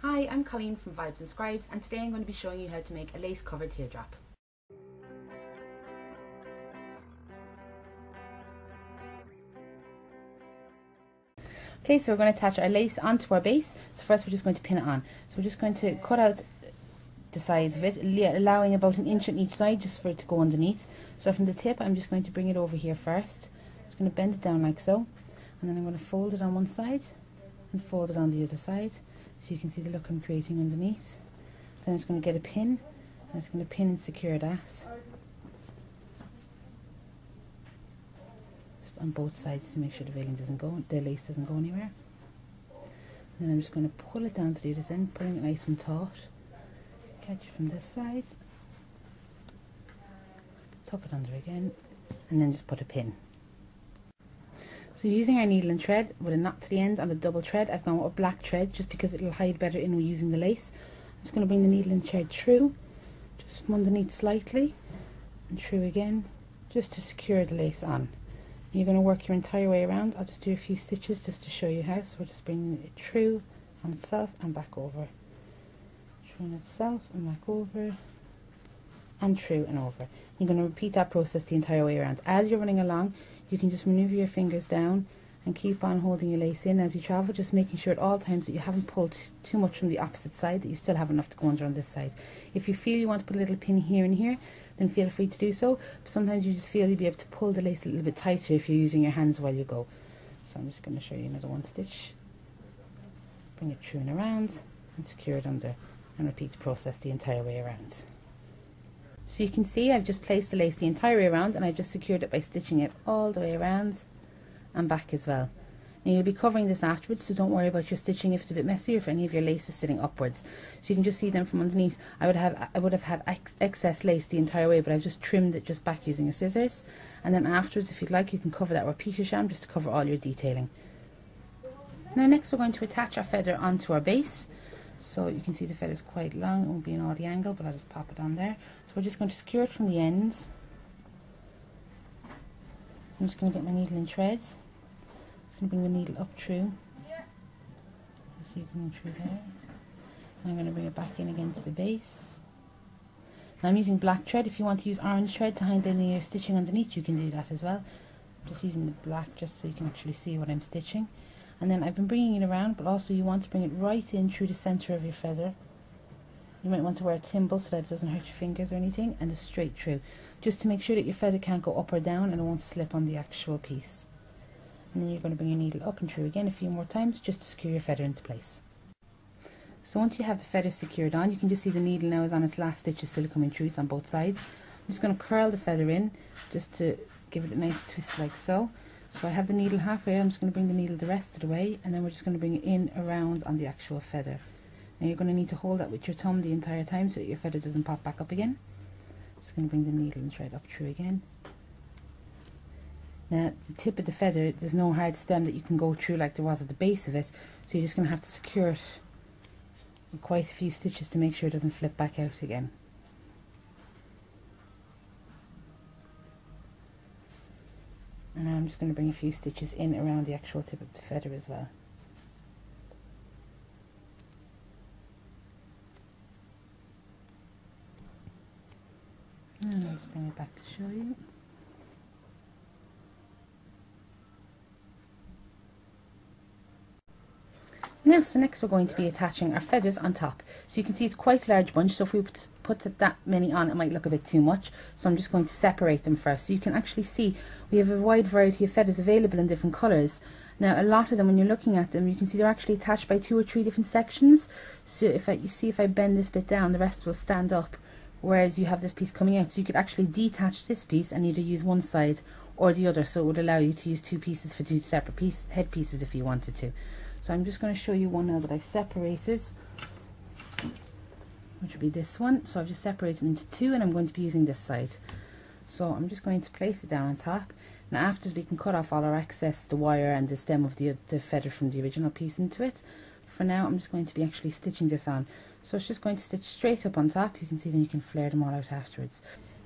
Hi, I'm Colleen from Vibes and Scribes, and today I'm going to be showing you how to make a lace covered teardrop. Okay, so we're going to attach our lace onto our base. So first we're just going to pin it on. So we're just going to cut out the sides of it, allowing about 1 inch on each side just for it to go underneath. So from the tip I'm just going to bring it over here first. I'm just going to bend it down like so, and then I'm going to fold it on one side and fold it on the other side, so you can see the look I'm creating underneath. Then I'm just going to get a pin, and it's going to pin and secure that just on both sides to make sure the veiling doesn't go, the lace doesn't go anywhere. And then I'm just going to pull it down to the other end, pulling it nice and taut. Catch it from this side, tuck it under again, and then just put a pin. So using our needle and thread with a knot to the end on the double thread, I've gone with a black thread just because it'll hide better in using the lace. I'm just going to bring the needle and thread through, just from underneath slightly, and through again, just to secure the lace on. And you're going to work your entire way around. I'll just do a few stitches just to show you how. So we're just bringing it through on itself and back over. Through on itself and back over, and through and over. You're going to repeat that process the entire way around. As you're running along, you can just maneuver your fingers down and keep on holding your lace in as you travel, just making sure at all times that you haven't pulled too much from the opposite side, that you still have enough to go under on this side. If you feel you want to put a little pin here and here, then feel free to do so. But sometimes you just feel you'll be able to pull the lace a little bit tighter if you're using your hands while you go. So I'm just going to show you another one stitch. Bring it through and around and secure it under, and repeat the process the entire way around. So you can see I've just placed the lace the entire way around, and I've just secured it by stitching it all the way around and back as well. And you'll be covering this afterwards, so don't worry about your stitching if it's a bit messy or if any of your lace is sitting upwards. So you can just see them from underneath. I would have had excess lace the entire way, but I've just trimmed it just back using a scissors. And then afterwards, if you'd like, you can cover that with Peter sham just to cover all your detailing. Now next we're going to attach our feather onto our base. So you can see the feather is quite long, it won't be in all the angle, but I'll just pop it on there. So we're just going to secure it from the ends. I'm just going to get my needle and threads. I'm just going to bring the needle up through. See it coming through there. And I'm going to bring it back in again to the base. Now I'm using black thread. If you want to use orange thread to hide any of your stitching underneath, you can do that as well. I'm just using the black just so you can actually see what I'm stitching. And then I've been bringing it around, but also you want to bring it right in through the center of your feather. You might want to wear a thimble so that it doesn't hurt your fingers or anything, and just straight through, just to make sure that your feather can't go up or down and it won't slip on the actual piece. And then you're going to bring your needle up and through again a few more times just to secure your feather into place. So once you have the feather secured on, you can just see the needle now is on its last stitch, is still coming through, it's on both sides. I'm just going to curl the feather in just to give it a nice twist like so. So I have the needle halfway, I'm just going to bring the needle the rest of the way, and then we're just going to bring it in around on the actual feather. Now you're going to need to hold that with your thumb the entire time so that your feather doesn't pop back up again. Just going to bring the needle and thread up through again. Now the tip of the feather, there's no hard stem that you can go through like there was at the base of it, so you're just going to have to secure it with quite a few stitches to make sure it doesn't flip back out again. And now I'm just going to bring a few stitches in around the actual tip of the feather as well. And I'll just bring it back to show you. Now, so next we're going to be attaching our feathers on top. So you can see it's quite a large bunch, so if we put that many on, it might look a bit too much. So I'm just going to separate them first. So you can actually see we have a wide variety of feathers available in different colours. Now a lot of them, when you're looking at them, you can see they're actually attached by 2 or 3 different sections. So if I bend this bit down, the rest will stand up, whereas you have this piece coming out. So you could actually detach this piece and either use one side or the other, so it would allow you to use 2 pieces for 2 separate head pieces if you wanted to. So I'm just going to show you one now that I've separated, which would be this one. So I've just separated into 2, and I'm going to be using this side. So I'm just going to place it down on top. Now afterwards we can cut off all our excess, the wire and the stem of the feather from the original piece into it. For now I'm just going to be actually stitching this on. So it's just going to stitch straight up on top. You can see, then you can flare them all out afterwards.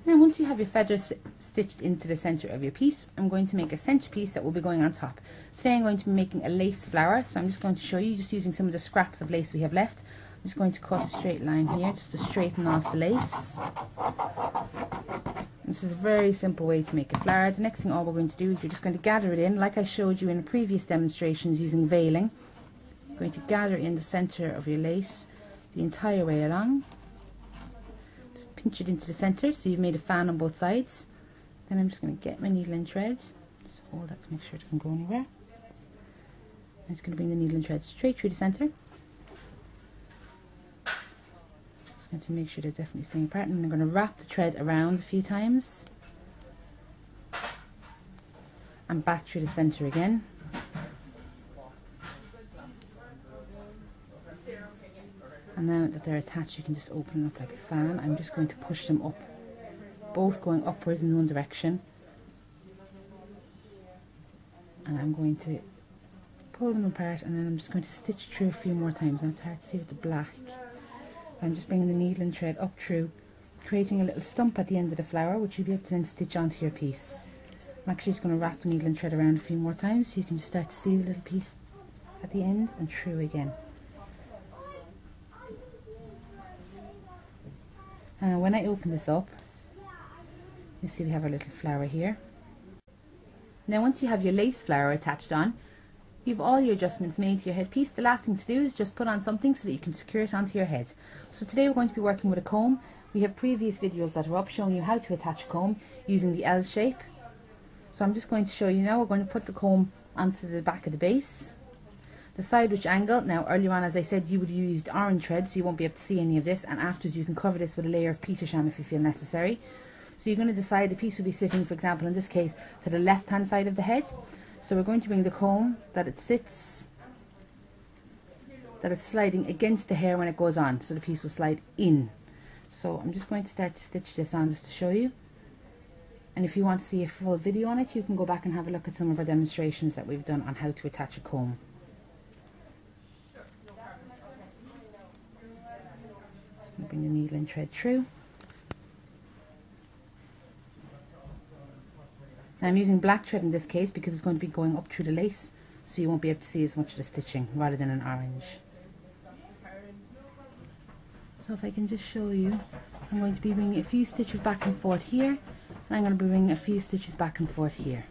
Now once you have your feathers stitched into the center of your piece, I'm going to make a centerpiece that will be going on top. Today I'm going to be making a lace flower, so I'm just going to show you, just using some of the scraps of lace we have left. just going to cut a straight line here just to straighten off the lace. This is a very simple way to make a flower. The next thing all we're going to do is we're just going to gather it in like I showed you in previous demonstrations using veiling. You're going to gather in the center of your lace the entire way along. Just pinch it into the center so you've made a fan on both sides. Then I'm just going to get my needle and threads. Just hold that to make sure it doesn't go anywhere. I'm just going to bring the needle and thread straight through the center. Just going to make sure they're definitely staying apart, and I'm going to wrap the thread around a few times and back through the center again. And now that they're attached, you can just open them up like a fan. I'm just going to push them up, both going upwards in one direction, and I'm going to pull them apart, and then I'm just going to stitch through a few more times. Now it's hard to see with the black. I'm just bringing the needle and thread up through, creating a little stump at the end of the flower, which you'll be able to then stitch onto your piece. I'm actually just going to wrap the needle and thread around a few more times so you can just start to see the little piece at the end and through again. And when I open this up, you see we have our little flower here. Now once you have your lace flower attached on, you have all your adjustments made to your headpiece. The last thing to do is just put on something so that you can secure it onto your head. So today we're going to be working with a comb. We have previous videos that are up showing you how to attach a comb using the L shape. So I'm just going to show you now. We're going to put the comb onto the back of the base. Decide which angle. Now earlier on, as I said, you would have used orange thread, so you won't be able to see any of this, and afterwards you can cover this with a layer of Petersham if you feel necessary. So you're going to decide the piece will be sitting, for example in this case, to the left hand side of the head. So we're going to bring the comb that it sits, that it's sliding against the hair when it goes on, so the piece will slide in. So I'm just going to start to stitch this on just to show you. And if you want to see a full video on it, you can go back and have a look at some of our demonstrations that we've done on how to attach a comb. Just going to bring the needle and thread through. Now I'm using black thread in this case because it's going to be going up through the lace, so you won't be able to see as much of the stitching rather than an orange. So if I can just show you, I'm going to be bringing a few stitches back and forth here, and I'm going to be bringing a few stitches back and forth here.